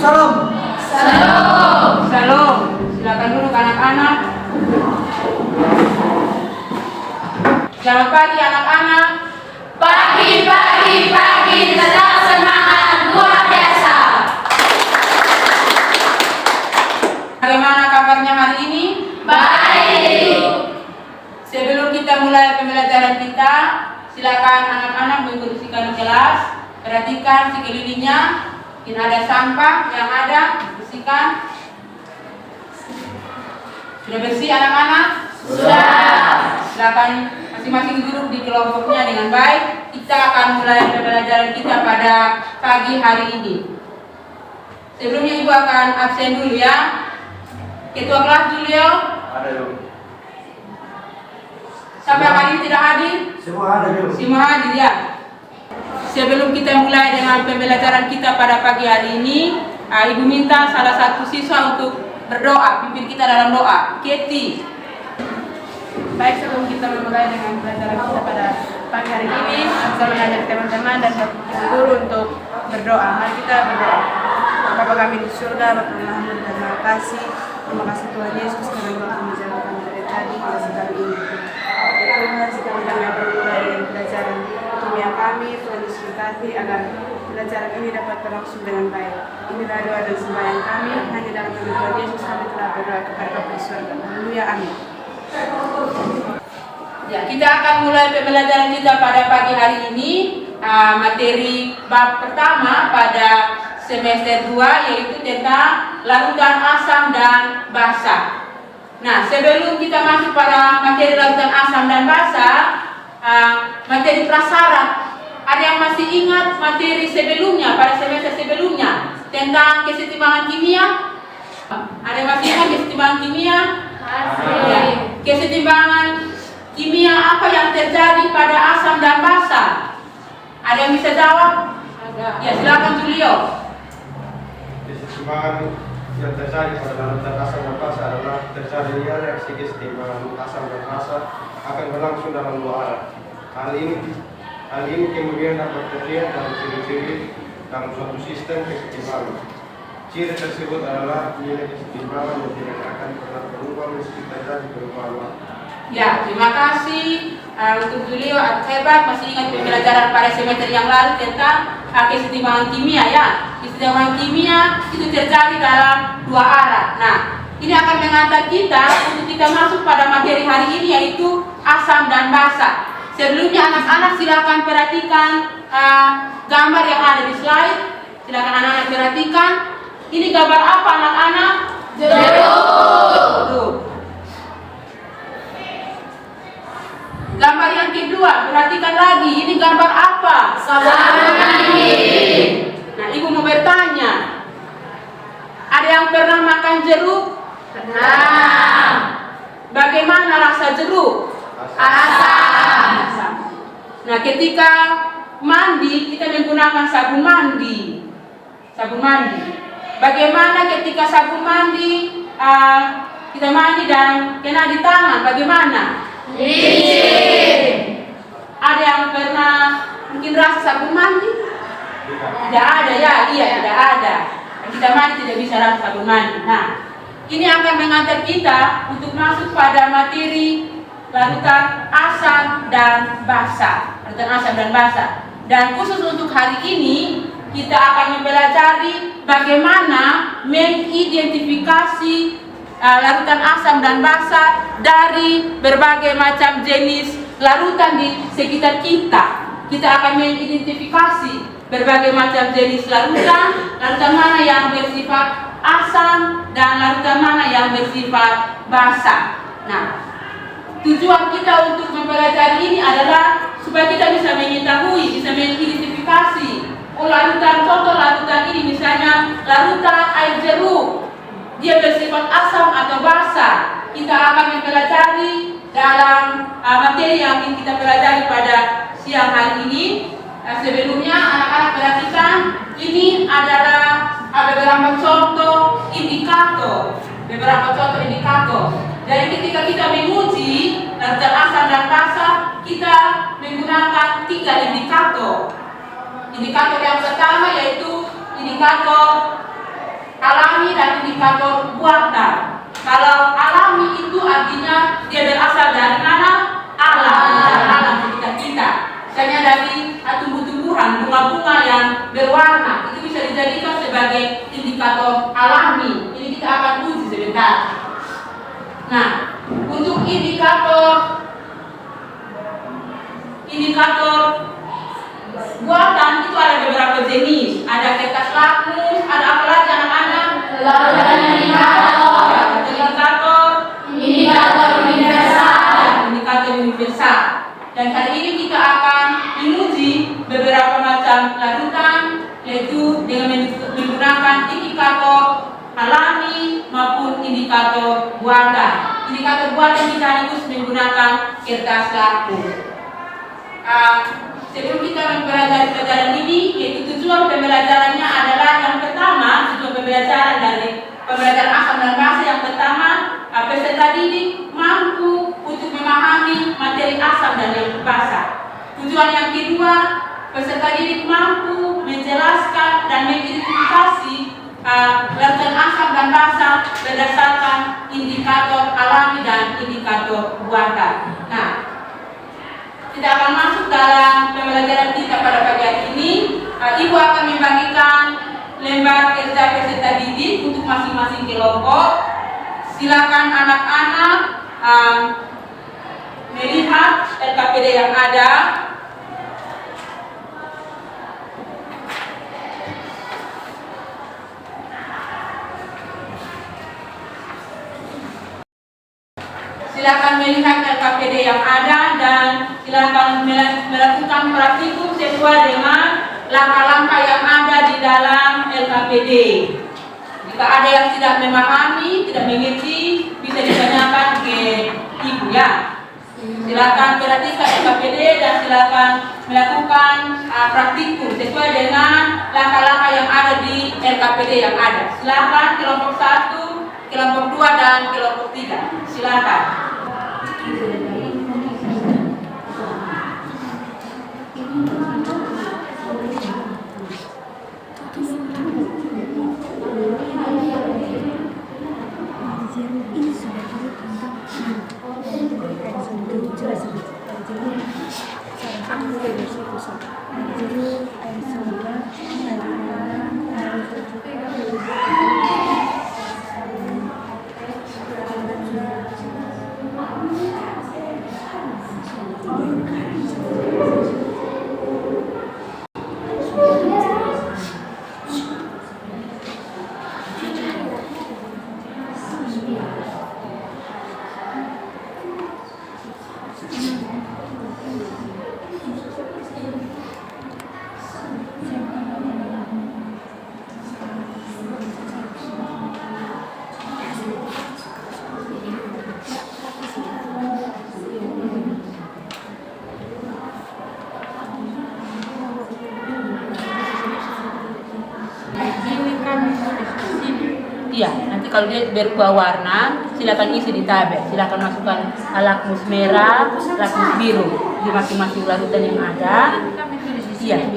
Salam. Salam. Salam. Silakan duduk anak-anak. Selamat pagi anak-anak. Pagi, tetap semangat, luar biasa. Bagaimana kabarnya hari ini? Baik. Sebelum kita mulai pembelajaran kita, silakan anak-anak membersihkan kelas. Perhatikan sekelilingnya. Mungkin ada sampah yang ada, bersihkan. Sudah bersih anak-anak? Sudah. Silakan masing-masing duduk di kelompoknya dengan baik. Kita akan mulai pembelajaran kita pada pagi hari ini. Sebelumnya Ibu akan absen dulu ya. Ketua kelas Julio. Ada dong. Sampai hari ini tidak hadir? Semua ada dong. Semua hadir ya. Sebelum kita mulai dengan pembelajaran kita pada pagi hari ini, Ibu minta salah satu siswa untuk berdoa, pimpin kita dalam doa. Keti. Baik, sebelum kita memulai dengan pelajaran kita pada pagi hari ini, saya mengajak teman-teman dan guru untuk berdoa. Mari kita berdoa. Bapa kami di surga, Bapa Muhammad dan terima kasih Tuhan Yesus karena Engkau menjaga kami dari tadi hingga sekarang ini. Ya Tuhan, sekarang kami akan mulai dengan pelajaran kimia kami. Tuhan Yesus berkati agar pelajaran ini dapat berlangsung dengan baik. Inilah doa dan sembahyang kami, hanya dalam nama Tuhan Yesus kami telah berdoa kepada Bapa di surga. Haleluya, amin. Ya, kita akan mulai pembelajaran kita pada pagi hari ini. Materi bab pertama pada semester 2 yaitu tentang larutan asam dan basa. Nah, sebelum kita masuk pada materi larutan asam dan basa, materi prasyarat. Ada yang masih ingat materi sebelumnya pada semester sebelumnya tentang kesetimbangan kimia? Ada yang masih ingat kesetimbangan kimia? Ya. Kesetimbangan kimia apa yang terjadi pada asam dan basa? Ada yang bisa jawab? Ada. Ya, silakan Julio. Kesetimbangan yang terjadi pada larutan asam dan basa adalah terjadinya reaksi kesetimbangan asam dan basa akan berlangsung dalam dua arah. Hal ini kemudian dapat terlihat dalam ciri-ciri dalam suatu sistem kesetimbangan. Ciri tersebut adalah nilai kesetimbangan yang tidak akan pernah berubah meski terjadi perubahan waktu. Ya, terima kasih untuk Julio, hebat masih ingat pembelajaran pada semester yang lalu tentang kesetimbangan kimia ya. Kesetimbangan kimia itu terjadi dalam dua arah. Nah, ini akan mengantar kita untuk kita masuk pada materi hari ini yaitu asam dan basa. Sebelumnya anak-anak silakan perhatikan gambar yang ada di slide. Silakan anak-anak perhatikan. Ini gambar apa anak-anak? Jeruk. Gambar yang kedua, perhatikan lagi. Ini gambar apa? Sabun mandi. Nah, Ibu mau bertanya. Ada yang pernah makan jeruk? Pernah. Bagaimana rasa jeruk? Asam. Nah, ketika mandi kita menggunakan sabun mandi. Sabun mandi. Bagaimana ketika sabun mandi kita mandi dan kena di tangan? Bagaimana? Licin. Ada yang pernah mungkin rasa sabun mandi? Tidak ada ya, iya tidak ada. Kita mandi tidak bisa rasa sabun mandi. Nah, ini akan mengantar kita untuk masuk pada materi larutan asam dan basa. Larutan asam dan basa. Dan khusus untuk hari ini kita akan mempelajari bagaimana mengidentifikasi larutan asam dan basa dari berbagai macam jenis larutan di sekitar kita. Kita akan mengidentifikasi berbagai macam jenis larutan, larutan mana yang bersifat asam dan larutan mana yang bersifat basa. Nah, tujuan kita untuk mempelajari ini adalah supaya kita bisa mengetahui, bisa mengidentifikasi larutan, contoh larutan ini misalnya larutan air jeruk, dia bersifat asam atau basa. Kita akan mempelajari dalam materi yang ingin kita pelajari pada siang hari ini. Sebelumnya anak-anak perhatikan, ini adalah beberapa contoh indikator. Jadi ketika kita menguji larutan asam dan basa, kita menggunakan 3 indikator. Indikator yang pertama yaitu indikator alami dan indikator buatan. Kalau alami itu artinya dia berasal dari mana? Alam, dari alam sekitar kita. Misalnya dari tumbuh-tumbuhan, bunga-bunga yang berwarna, itu bisa dijadikan sebagai indikator alami. Ini kita akan uji sebentar. Nah, untuk indikator buatan itu ada beberapa jenis. Ada kertas lakmus, ada apa lagi anak-anak? Indikator universal. Indikator universal. Dan hari ini kita akan menguji beberapa macam larutan, yaitu dengan menggunakan indikator alami maupun indikator buatan. Indikator buatan kita harus menggunakan kertas lakmus. Sebelum kita mempelajari pelajaran ini, yaitu tujuan pembelajarannya adalah yang pertama, tujuan pembelajaran dari pembelajaran asam dan basa yang pertama, peserta didik mampu untuk memahami materi asam dan yang basa. Tujuan yang kedua, peserta didik mampu menjelaskan dan mengidentifikasi larutan asam dan basa berdasarkan indikator alami dan indikator buatan. Nah, kita akan masuk dalam pembelajaran kita pada pagi hari ini. Ibu akan membagikan lembar kerja peserta didik untuk masing-masing kelompok. Silakan anak-anak melihat LKPD yang ada. Silakan melihat LKPD yang ada dan silakan melakukan praktikum sesuai dengan langkah-langkah yang ada di dalam LKPD. Jika ada yang tidak memahami, tidak mengerti, bisa ditanyakan ke ibu ya. Silakan perhatikan LKPD dan silakan melakukan praktikum sesuai dengan langkah-langkah yang ada di LKPD yang ada. Silakan kelompok 1, kelompok 2 dan kelompok 3. Silakan. Iya, nanti kalau dia berubah warna, silakan isi di tabel. Silakan masukkan lakmus merah, lakmus biru di masing-masing larutan yang ada. Iya,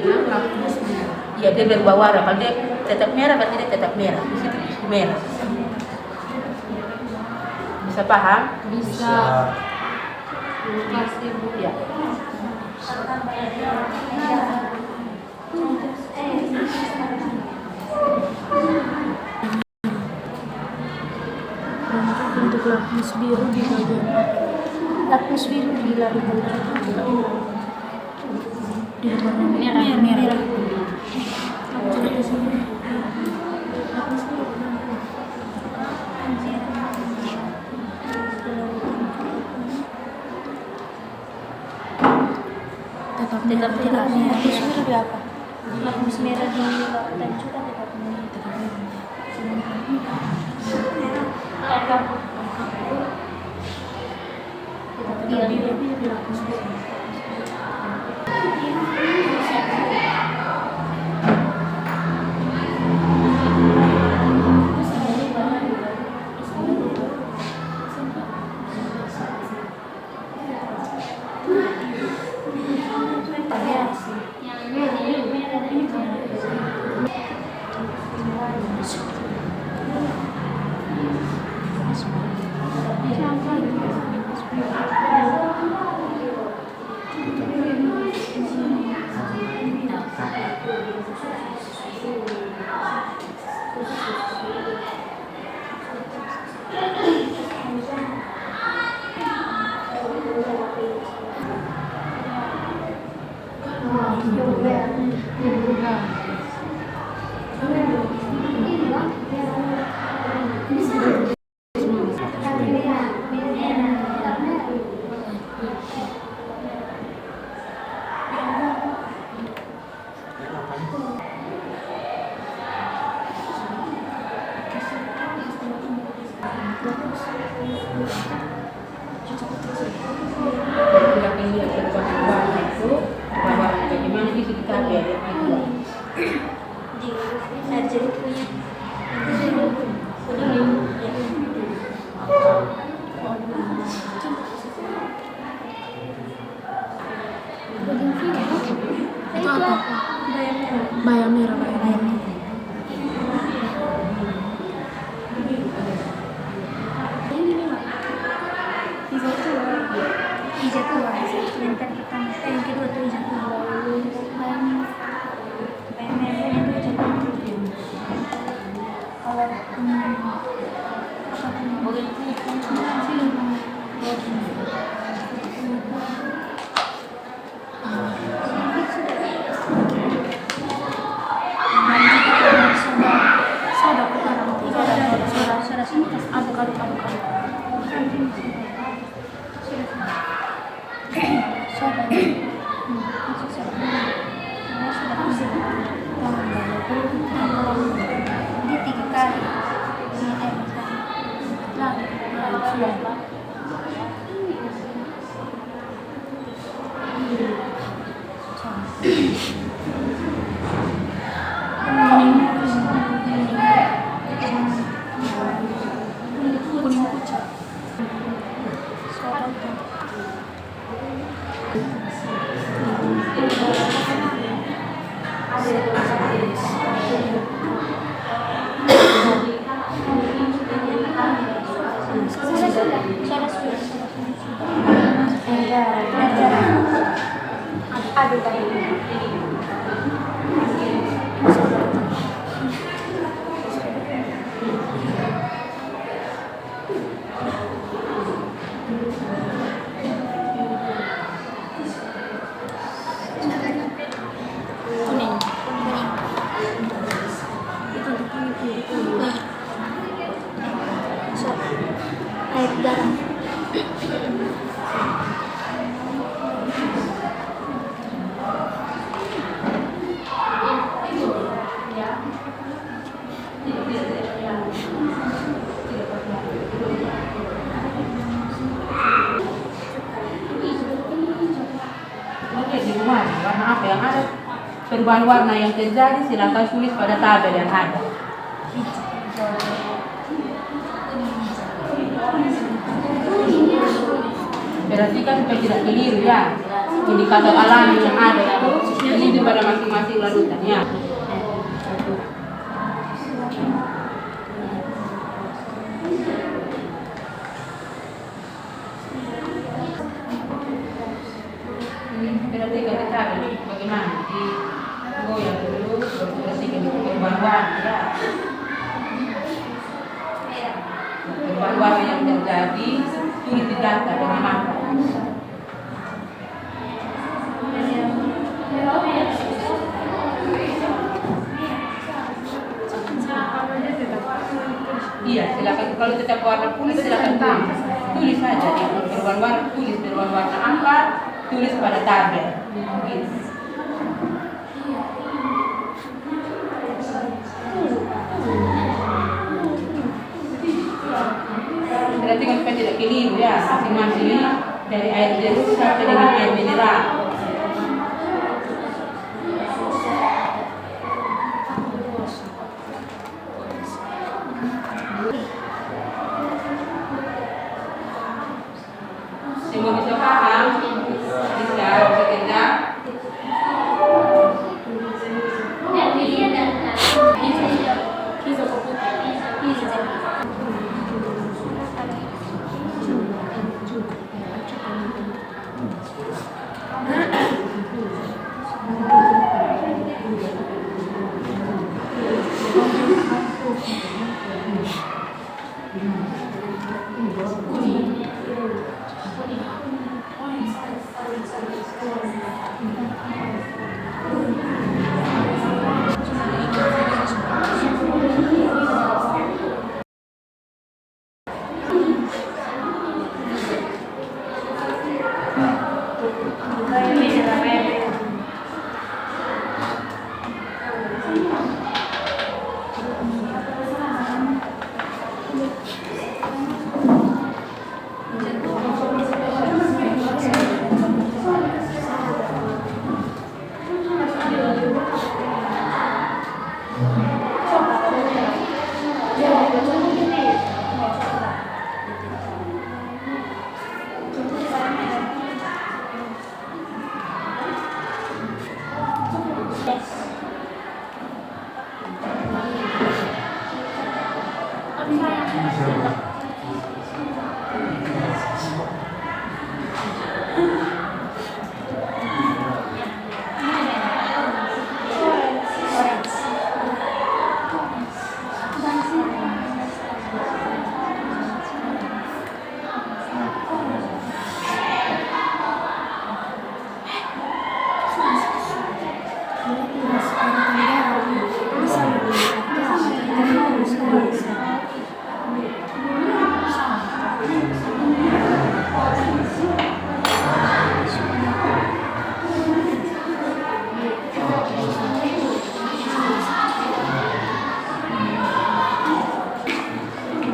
iya dia berubah warna. Kalau dia tetap merah, berarti dia tetap merah. Di situ isi merah. Bisa paham? Bisa. Iya. Untuk lakmus biru di bagian lakmus biru di larutan di warna merah. Tetap merah di apa? Lakmus merah di larutan juga tetap merah. Jarang. Oke, di rumah warna apa yang ada? Perubahan warna yang terjadi silakan tulis pada tabel yang ada. Perhatikan supaya tidak keliru ya. Indikator alami yang ada ini pada masing-masing larutan ya. Perhatikan di tabel bagaimana di goyang dulu, perhatikan di perubahan warna ya. Perubahan warna yang terjadi tulis di data dengan mata. Iya, silakan kalau tetap warna kulit silakan tulis saja di perubahan warna, tulis perubahan warna apa, tulis pada tabel. Gitu. Berarti kan supaya tidak keliru ya, masing-masing dari air jeruk sampai dengan air mineral. Semua bisa paham? Bisa, sekejap.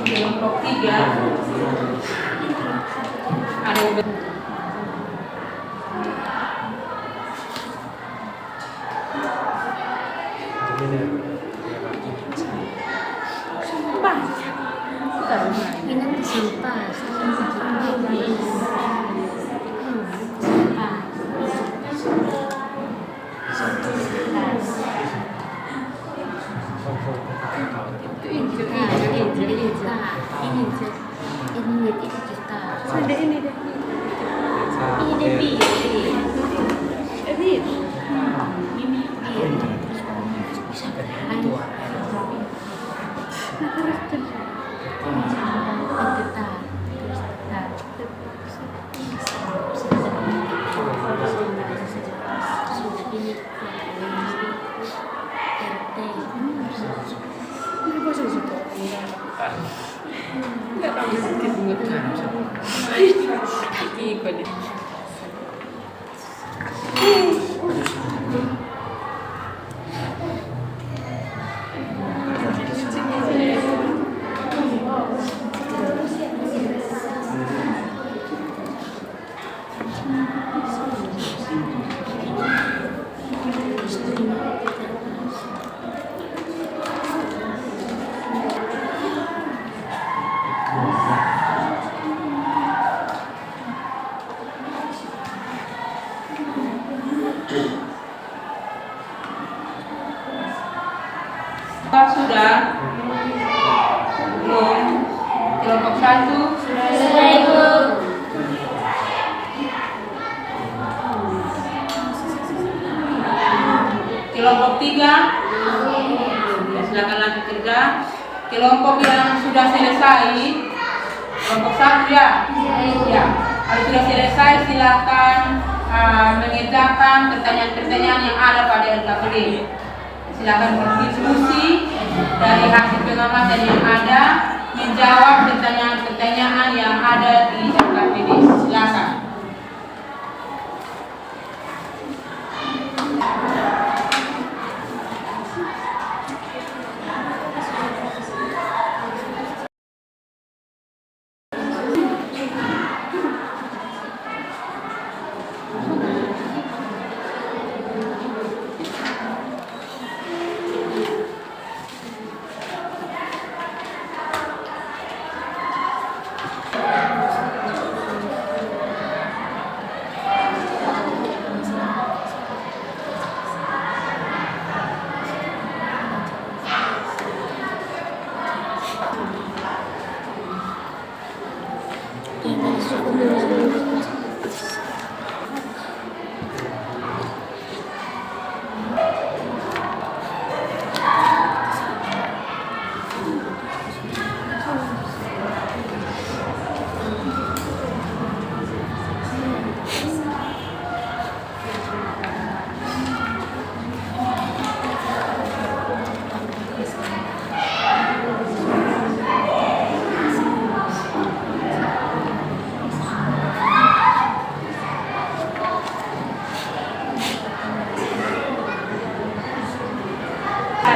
Kelompok 3 ada yang Ini sampah. Ini Sudah? Belum? Kelompok 1? Sudah, Ibu. Kelompok 3? Ya, silakan lanjut kerja. Kelompok yang sudah selesai, kelompok 1 ya? Ya. Kalau sudah selesai silakan mengerjakan pertanyaan-pertanyaan yang ada pada LKPD. Silakan berdiskusi dari hasil pengamatan yang ada, menjawab pertanyaan-pertanyaan yang ada di LKPD. Silakan.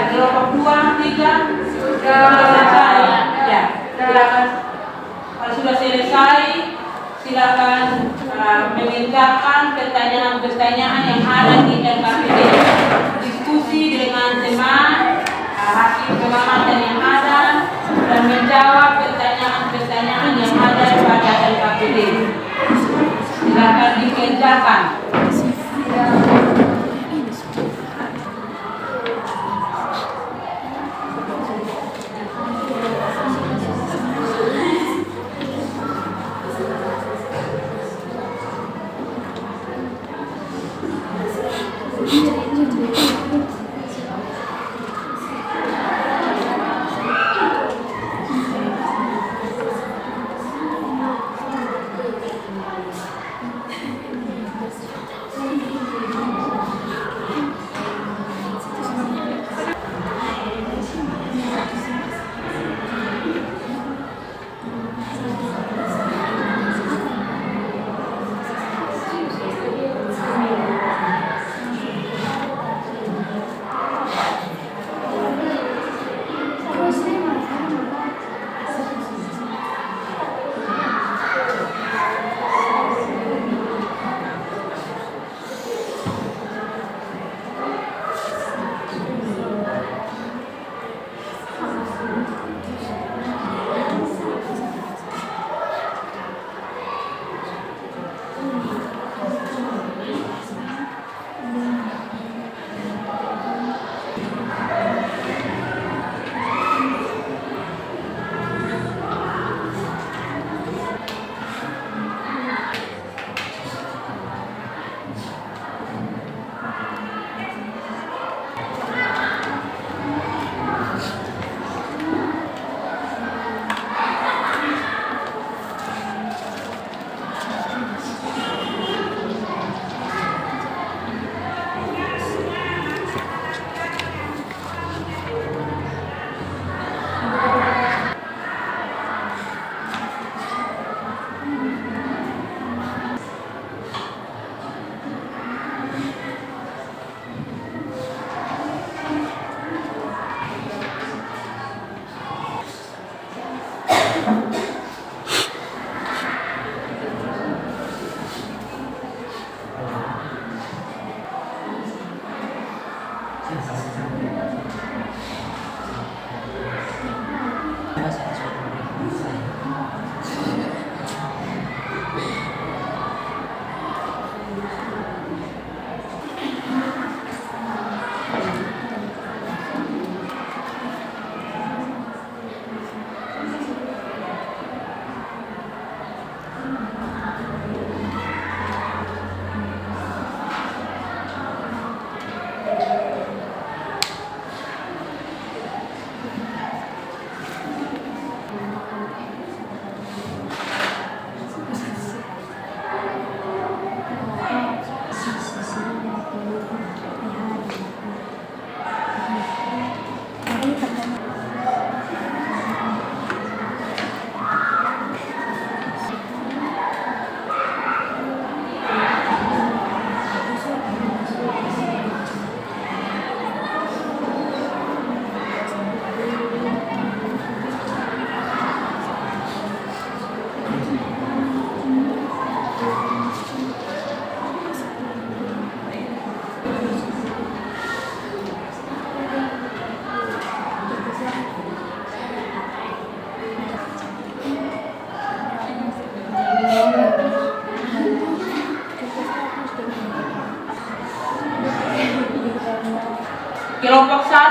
Kelompok 2, 3 sudah selesai. Ya, silakan. Kalau sudah selesai, silakan mengerjakan pertanyaan-pertanyaan yang ada di LKPD. Diskusi dengan teman, hasil pengamatan yang ada, dan menjawab pertanyaan-pertanyaan yang ada pada LKPD. Silakan dikerjakan.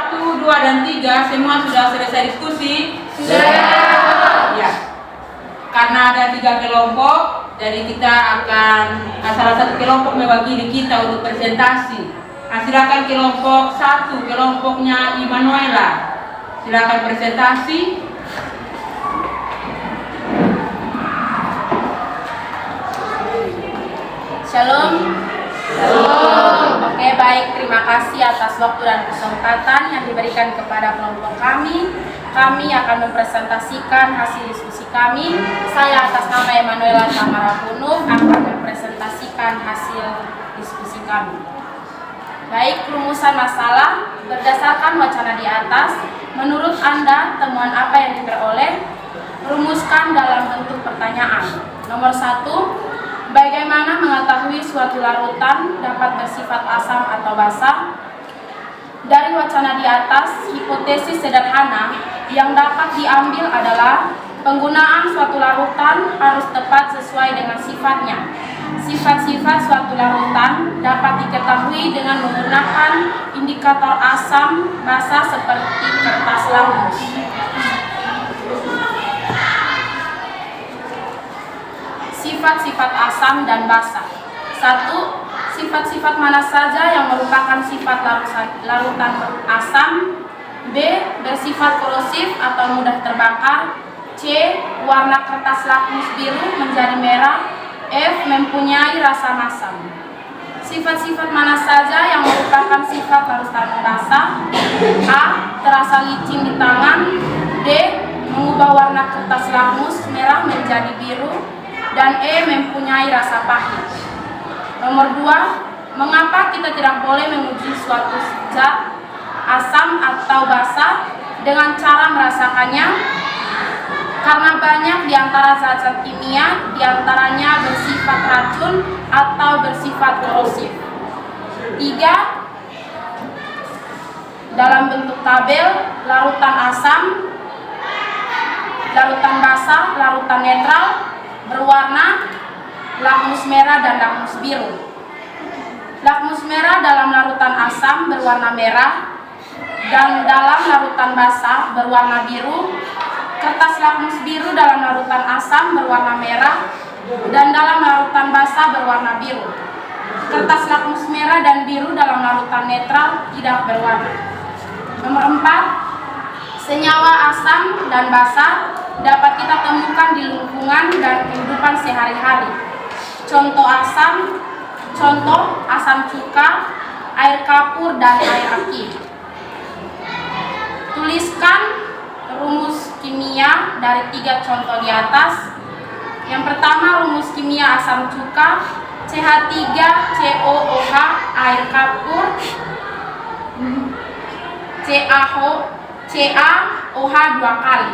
1, 2, dan 3 semua sudah selesai diskusi? Ya. Karena ada 3 kelompok, jadi kita akan salah satu kelompok mewakili kita untuk presentasi. Nah, silakan kelompok 1, kelompoknya Immanuela. Silakan presentasi. Shalom. Oke, baik, terima kasih atas waktu dan kesempatan yang diberikan kepada kelompok kami. Kami akan mempresentasikan hasil diskusi kami. Saya atas nama Immanuela Tamara Punuk akan mempresentasikan hasil diskusi kami. Baik, rumusan masalah berdasarkan wacana di atas. Menurut Anda, temuan apa yang diperoleh? Rumuskan dalam bentuk pertanyaan. Nomor 1, bagaimana mengetahui suatu larutan dapat bersifat asam atau basa? Dari wacana di atas, hipotesis sederhana yang dapat diambil adalah penggunaan suatu larutan harus tepat sesuai dengan sifatnya. Sifat-sifat suatu larutan dapat diketahui dengan menggunakan indikator asam basa seperti kertas lakmus. Sifat-sifat asam dan basa. 1. Sifat-sifat mana saja yang merupakan sifat larutan asam? B. Bersifat korosif atau mudah terbakar. C. Warna kertas lakmus biru menjadi merah. F. Mempunyai rasa masam. Sifat-sifat mana saja yang merupakan sifat larutan basa? A. Terasa licin di tangan. D. Mengubah warna kertas lakmus merah menjadi biru. Dan E. Mempunyai rasa pahit. Nomor 2, mengapa kita tidak boleh menguji suatu zat asam atau basa dengan cara merasakannya? Karena banyak di antara zat-zat kimia diantaranya bersifat racun atau bersifat korosif. 3, dalam bentuk tabel, larutan asam, larutan basa, larutan netral, berwarna lakmus merah dan lakmus biru. Lakmus merah dalam larutan asam berwarna merah dan dalam larutan basa berwarna biru. Kertas lakmus biru dalam larutan asam berwarna merah dan dalam larutan basa berwarna biru. Kertas lakmus merah dan biru dalam larutan netral tidak berwarna. Nomor 4, senyawa asam dan basa dapat kita temukan di lingkungan dan kehidupan sehari-hari. Contoh asam cuka, air kapur, dan air aki. Tuliskan rumus kimia dari 3 contoh di atas. Yang pertama, rumus kimia asam cuka, CH3COOH, air kapur, CaOH 2 kali.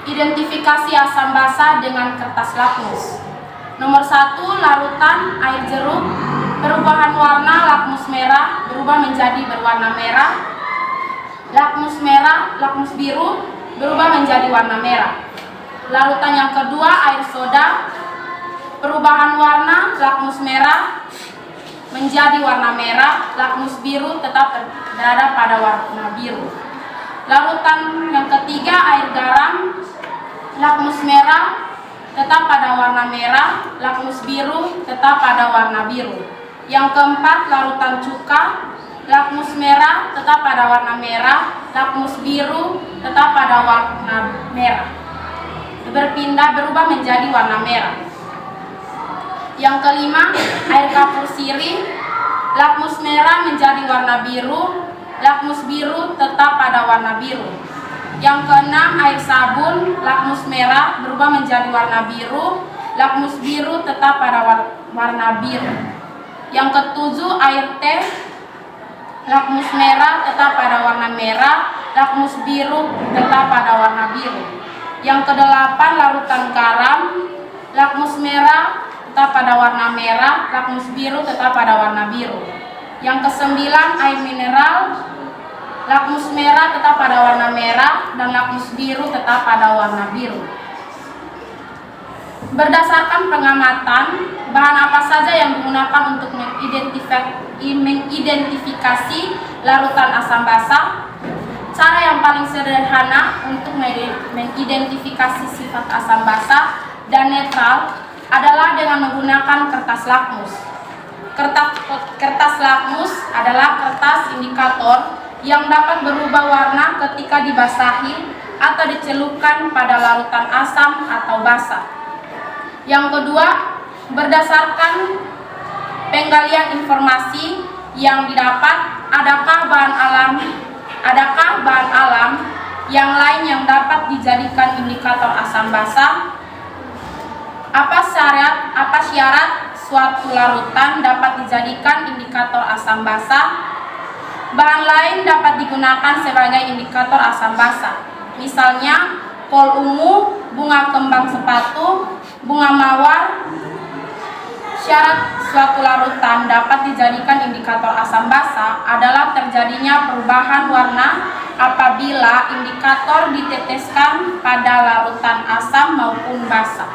Identifikasi asam basa dengan kertas lakmus. Nomor 1, larutan air jeruk, perubahan warna lakmus merah berubah menjadi berwarna merah. Lakmus merah, lakmus biru berubah menjadi warna merah. Larutan yang kedua, air soda, perubahan warna lakmus merah menjadi warna merah, lakmus biru tetap berada pada warna biru. Larutan yang ketiga, air garam, lakmus merah tetap pada warna merah, lakmus biru tetap pada warna biru. Yang keempat, larutan cuka, lakmus merah tetap pada warna merah, lakmus biru tetap pada warna merah. Berubah menjadi warna merah. Yang kelima, air kapur sirih, lakmus merah menjadi warna biru, lakmus biru tetap pada warna biru. Yang keenam, air sabun, lakmus merah berubah menjadi warna biru, lakmus biru tetap pada warna biru. Yang ketujuh, air teh, lakmus merah tetap pada warna merah, lakmus biru tetap pada warna biru. Yang kedelapan, larutan garam, lakmus merah tetap pada warna merah, lakmus biru tetap pada warna biru. Yang kesembilan, air mineral, lakmus merah tetap pada warna merah dan lakmus biru tetap pada warna biru. Berdasarkan pengamatan, bahan apa saja yang digunakan untuk mengidentifikasi larutan asam basa? Cara yang paling sederhana untuk mengidentifikasi sifat asam basa dan netral adalah dengan menggunakan kertas lakmus. Kertas lakmus adalah kertas indikator yang dapat berubah warna ketika dibasahi atau dicelupkan pada larutan asam atau basa. Yang kedua, berdasarkan penggalian informasi yang didapat, adakah bahan alam yang lain yang dapat dijadikan indikator asam basa? Apa syarat suatu larutan dapat dijadikan indikator asam basa? Bahan lain dapat digunakan sebagai indikator asam basa. Misalnya, kol ungu, bunga kembang sepatu, bunga mawar. Syarat suatu larutan dapat dijadikan indikator asam basa adalah terjadinya perubahan warna apabila indikator diteteskan pada larutan asam maupun basa.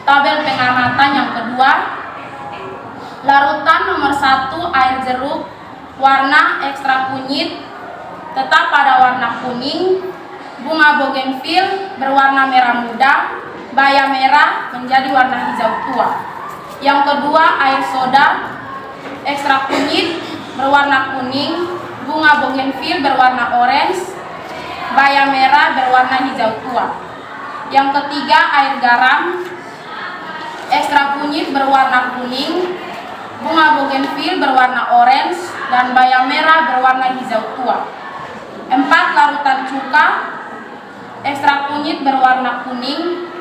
Tabel pengamatan yang kedua, larutan nomor 1 air jeruk warna ekstra kunyit tetap pada warna kuning, bunga bougainville berwarna merah muda, baya merah menjadi warna hijau tua. Yang kedua, air soda ekstra kunyit berwarna kuning, bunga bougainville berwarna orange, baya merah berwarna hijau tua. Yang ketiga, air garam ekstra kunyit berwarna kuning, bunga bougainville berwarna orange, dan baya merah berwarna hijau tua. 4. Larutan cuka ekstra kunyit berwarna kuning,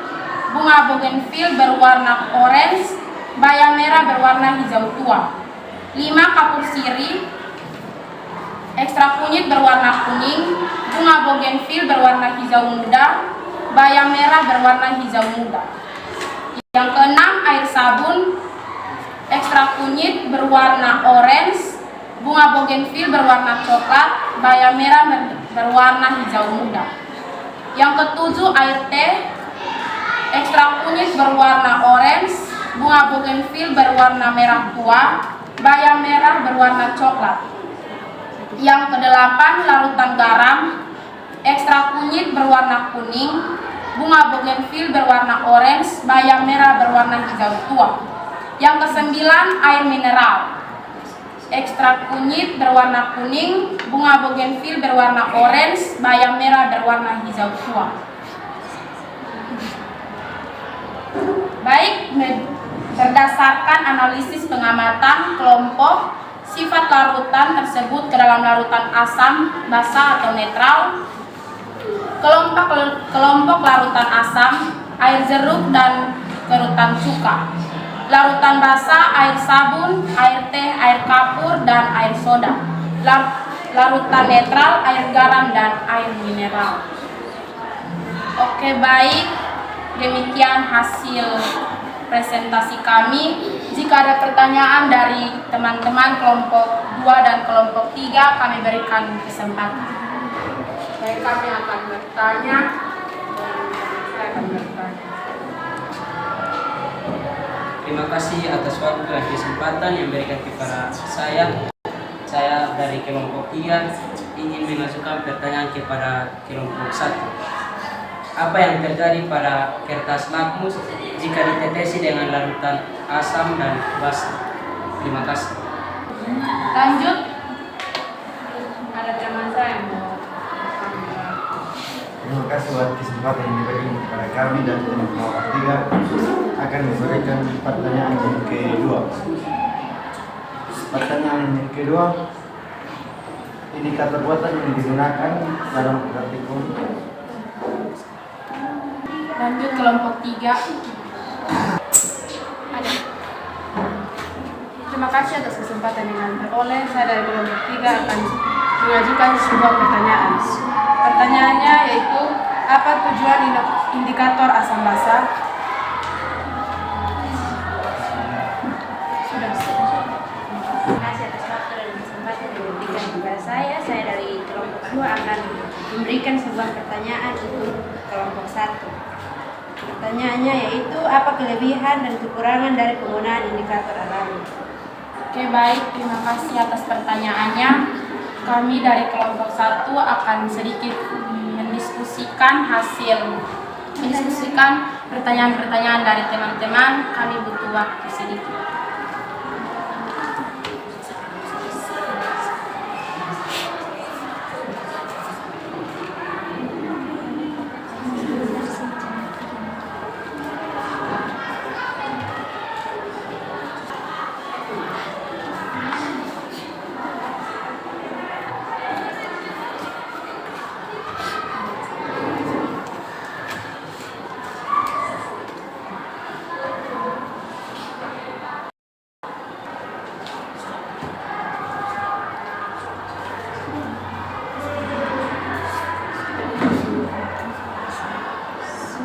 bunga bougainville berwarna orange, baya merah berwarna hijau tua. 5. Kapur sirih ekstra kunyit berwarna kuning, bunga bougainville berwarna hijau muda, baya merah berwarna hijau muda. Yang keenam, air sabun ekstra kunyit berwarna orange, bunga bougainville berwarna coklat, baya merah berwarna hijau muda. Yang ketujuh, air teh ekstra kunyit berwarna orange, bunga bougainville berwarna merah tua, baya merah berwarna coklat. Yang kedelapan, larutan garam ekstra kunyit berwarna kuning, bunga bougainville berwarna orange, baya merah berwarna hijau tua. Yang kesembilan, air mineral ekstra kunyit berwarna kuning, bunga bougainville berwarna orange, baya merah berwarna hijau tua. Baik, berdasarkan analisis pengamatan kelompok sifat larutan tersebut ke dalam larutan asam, basa atau netral, kelompok larutan asam, air jeruk dan larutan cuka. Larutan basa, air sabun, air teh, air kapur, dan air soda. Larutan netral, air garam dan air mineral. Oke, baik, demikian hasil presentasi kami. Jika ada pertanyaan dari teman-teman kelompok 2 dan kelompok 3, kami berikan kesempatan. Baik, kami akan bertanya dan saya akan bertanya. Terima kasih atas waktu dan kesempatan yang diberikan kepada saya. Saya dari kelompok 3 ingin mengajukan pertanyaan kepada kelompok 1. Apa yang terjadi pada kertas lakmus jika ditetesi dengan larutan asam dan basa? Terima kasih. Lanjut. Ada teman saya yang mau. Terima kasih buat kesempatan yang diberikan kepada kami dan kelompok 3 akan memberikan pertanyaan yang kedua. Pertanyaan yang kedua, indikator buatan yang digunakan dalam praktikum. Lanjut kelompok 3. Terima kasih atas kesempatan yang diperoleh. Saya dari kelompok 3 akan mengajukan sebuah pertanyaan. Pertanyaannya yaitu, apa tujuan indikator asam basa? Sudah. Terima kasih atas waktu dan kesempatan yang diberikan kepada saya. Saya dari kelompok 2 akan akan memberikan sebuah pertanyaan untuk kelompok 1. Pertanyaannya yaitu apa kelebihan dan kekurangan dari penggunaan indikator alami? Oke, baik, terima kasih atas pertanyaannya. Kami dari kelompok 1 akan sedikit mendiskusikan pertanyaan-pertanyaan dari teman-teman. Kami butuh waktu sedikit.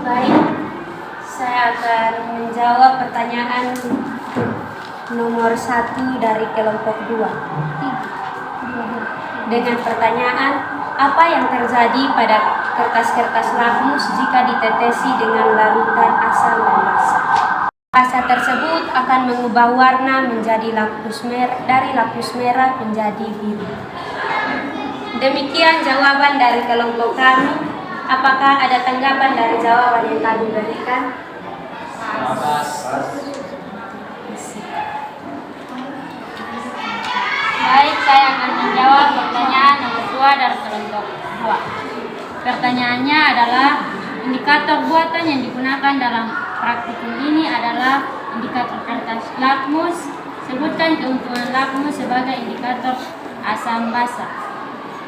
Baik, saya akan menjawab pertanyaan nomor 1 dari kelompok 2. Dengan pertanyaan, apa yang terjadi pada kertas-kertas lakmus jika ditetesi dengan larutan asam dan basa? Basa tersebut akan mengubah warna menjadi dari lakmus merah menjadi biru. Demikian jawaban dari kelompok kami. Apakah ada tanggapan dari jawaban yang kami berikan? Baik, saya akan menjawab pertanyaan nomor 2 dari kelompok 2. Pertanyaannya adalah indikator buatan yang digunakan dalam praktikum ini adalah indikator kertas lakmus. Sebutkan keuntungan lakmus sebagai indikator asam basa.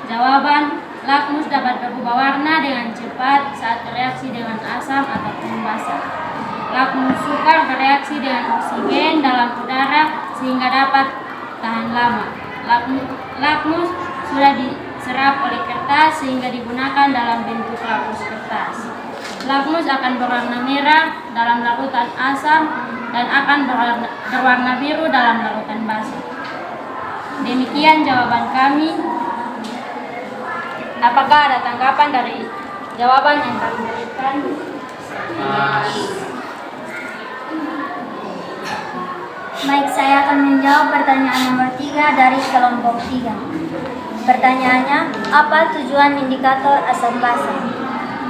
Jawaban, lakmus dapat berubah warna dengan cepat saat bereaksi dengan asam ataupun basa. Lakmus sukar bereaksi dengan oksigen dalam udara sehingga dapat tahan lama. Lakmus sudah diserap oleh kertas sehingga digunakan dalam bentuk lakmus kertas. Lakmus akan berwarna merah dalam larutan asam dan akan berwarna biru dalam larutan basa. Demikian jawaban kami. Apakah ada tanggapan dari jawaban yang kami berikan? Baik, saya akan menjawab pertanyaan nomor 3 dari kelompok 3. Pertanyaannya, apa tujuan indikator asam basa?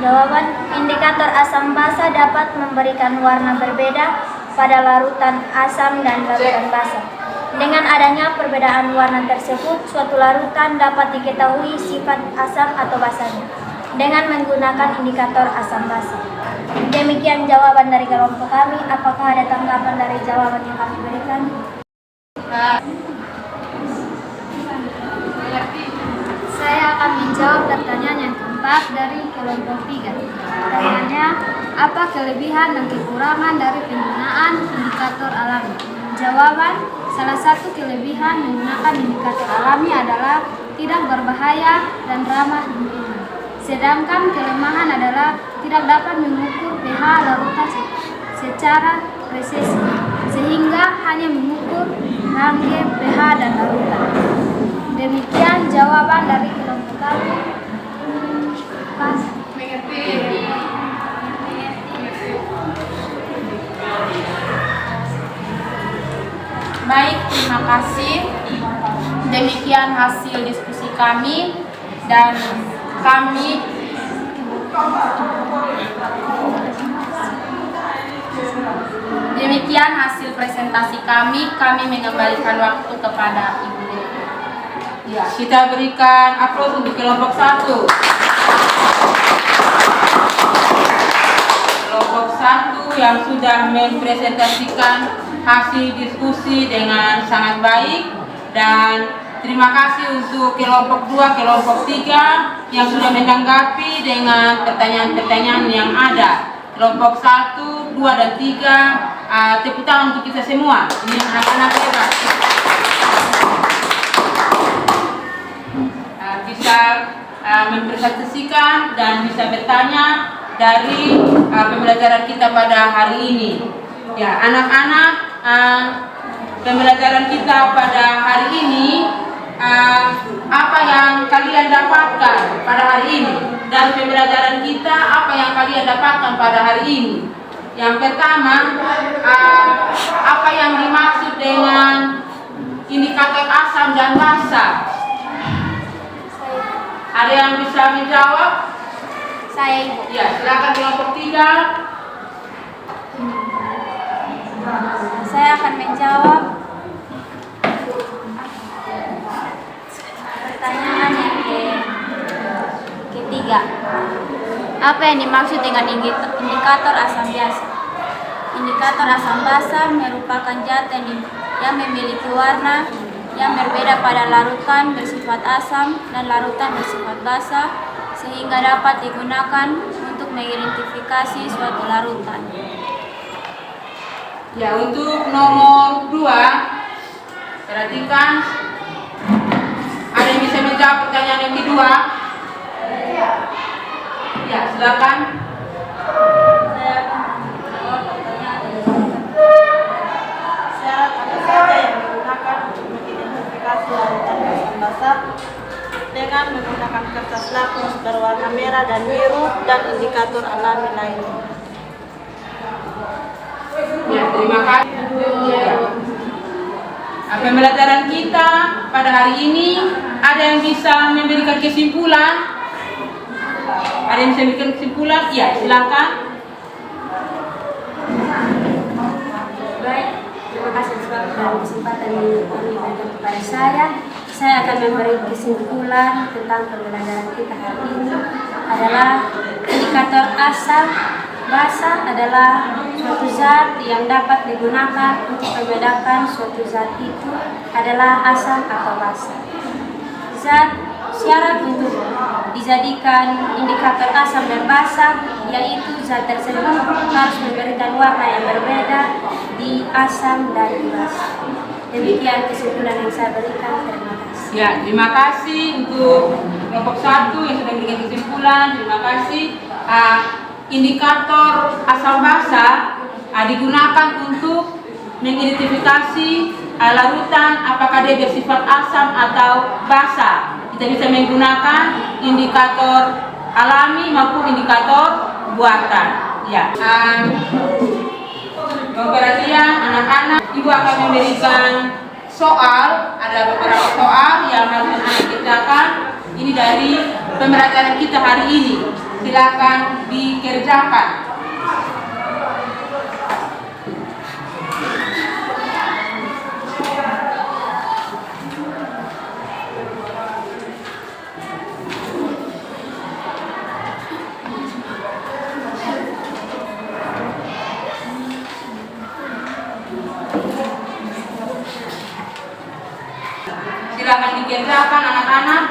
Jawaban, indikator asam basa dapat memberikan warna berbeda pada larutan asam dan larutan basa. Dengan adanya perbedaan warna tersebut, suatu larutan dapat diketahui sifat asam atau basanya dengan menggunakan indikator asam basa. Demikian jawaban dari kelompok kami. Apakah ada tanggapan dari jawaban yang kami berikan? Saya akan menjawab pertanyaan yang keempat dari kelompok 3. Pertanyaannya, apa kelebihan dan kekurangan dari penggunaan indikator alami? Jawaban, salah satu kelebihan menggunakan indikator alami adalah tidak berbahaya dan ramah lingkungan. Sedangkan kelemahan adalah tidak dapat mengukur pH larutan secara presisi, sehingga hanya mengukur range pH dan larutan. Demikian jawaban dari kelompok kami. Baik, terima kasih. Demikian hasil diskusi kami dan kami demikian hasil presentasi kami. Kami mengembalikan waktu kepada Ibu. Ya, kita berikan aplaus untuk kelompok 1. Kelompok 1 yang sudah mempresentasikan hasil diskusi dengan sangat baik, dan terima kasih untuk kelompok 2, kelompok 3 yang sudah menanggapi dengan pertanyaan-pertanyaan yang ada. Kelompok 1, 2, dan 3, tepuk tangan untuk kita semua. Ini anak-anak hebat. Bisa mempresentasikan dan bisa bertanya dari pembelajaran kita pada hari ini. Ya, anak-anak, pembelajaran kita pada hari ini apa yang kalian dapatkan pada hari ini. Dari pembelajaran kita, apa yang kalian dapatkan pada hari ini. Yang pertama, apa yang dimaksud dengan indikator asam dan basa? Ada yang bisa menjawab? Saya Ibu. Ya, silakan kelompok 3. Saya akan menjawab pertanyaan yang ketiga. Apa yang dimaksud dengan indikator asam basa? Indikator asam basa merupakan zat yang memiliki warna yang berbeda pada larutan bersifat asam dan larutan bersifat basa, sehingga dapat digunakan untuk mengidentifikasi suatu larutan. Ya, untuk nomor 2, perhatikan. Ada yang bisa menjawab pertanyaan yang kedua? Ya, silakan. Saya akan menjawab pertanyaan syarat apa saja yang digunakan untuk mengidentifikasi larutan asam basa dengan menggunakan kertas lakmus berwarna merah dan biru dan indikator alami lainnya. Ya, terima kasih. Pembelajaran kita pada hari ini, ada yang bisa memberikan kesimpulan? Ada yang bisa memberikan kesimpulan? Ya, silakan. Baik, terima kasih atas waktu dan kesempatan yang diberikan kepada saya. Saya akan memberi kesimpulan tentang pembelajaran kita hari ini adalah indikator asam basa adalah suatu zat yang dapat digunakan untuk membedakan suatu zat itu adalah asam atau basa. Syarat untuk dijadikan indikator asam dan basa yaitu zat tersebut harus memberikan warna yang berbeda di asam dan di basa. Demikian kesimpulan yang saya berikan. Terima kasih. Ya, terima kasih untuk kelompok 1 yang sudah memberikan kesimpulan. Terima kasih. Indikator asam basa digunakan untuk mengidentifikasi larutan apakah dia bersifat asam atau basa. Kita bisa menggunakan indikator alami maupun indikator buatan. Ya. Perhatian anak-anak, Ibu akan memberikan soal. Ada beberapa soal yang harus anak kerjakan. Ini dari pembelajaran kita hari ini. Silakan dikerjakan. Silakan dikerjakan anak-anak.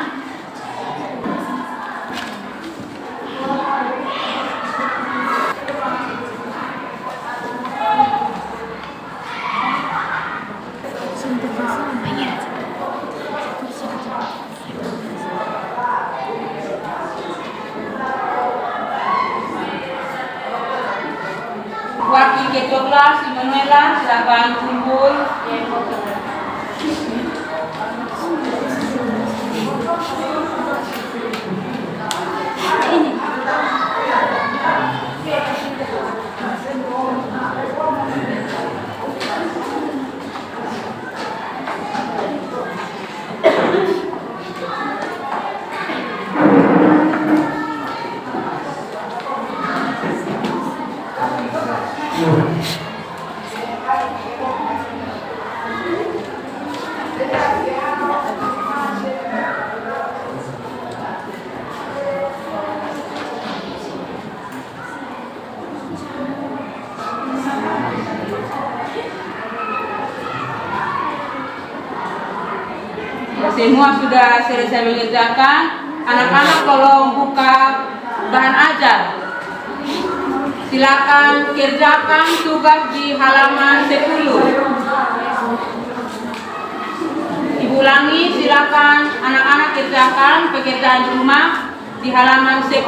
Wakil ketua kelas Immanuela, silakan kumpul. Semua sudah selesai mengerjakan. Anak-anak tolong buka bahan ajar. Silakan kerjakan tugas di halaman 10. Ibu ulangi, silakan anak-anak kerjakan pekerjaan rumah di halaman 10,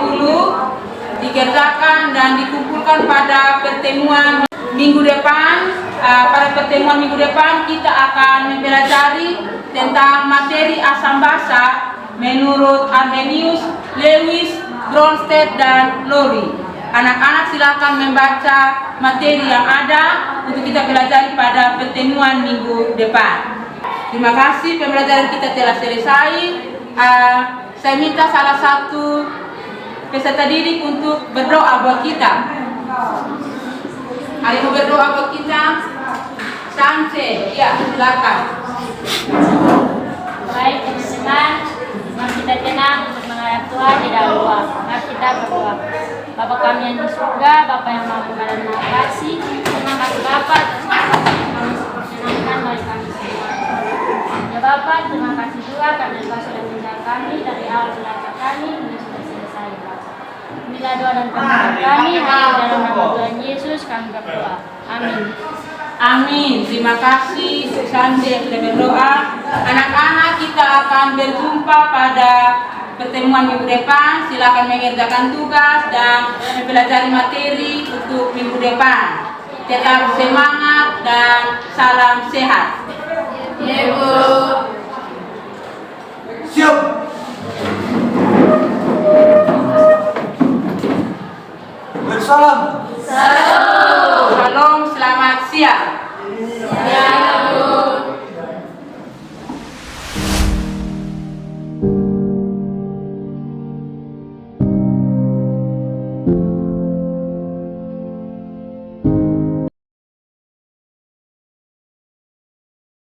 dikerjakan dan dikumpulkan pada pertemuan minggu depan. Pada pertemuan minggu depan kita akan mempelajari tentang materi asam basa menurut Arrhenius, Lewis, Bronsted, dan Lowry. Anak-anak silakan membaca materi yang ada untuk kita pelajari pada pertemuan minggu depan. Terima kasih, pembelajaran kita telah selesai. Saya minta salah satu peserta didik untuk berdoa buat kita. Ada yang berdoa buat kita? Sance, ya silakan. Baik teman-teman, mari kita tenang untuk menghadap Tuhan di dalam doa. Mari kita berdoa. Bapa kami yang di surga, Bapa yang maha pengasih, terima kasih. Terima kasih Bapa atas kami senangkan bagi kami semua. Ya Bapa, terima kasih juga karena Engkau sudah menjaga kami dari awal belajar kami hingga sudah selesai Bapa. Bila doa dan permohonan kami hanya di dalam nama Tuhan Yesus kami berdoa. Amin. Amin. Terima kasih Sande sudah berdoa. Anak-anak kita akan berjumpa pada pertemuan minggu depan. Silakan mengerjakan tugas dan mempelajari materi untuk minggu depan. Tetap semangat dan salam sehat. Ibu. Siap. Bersalam.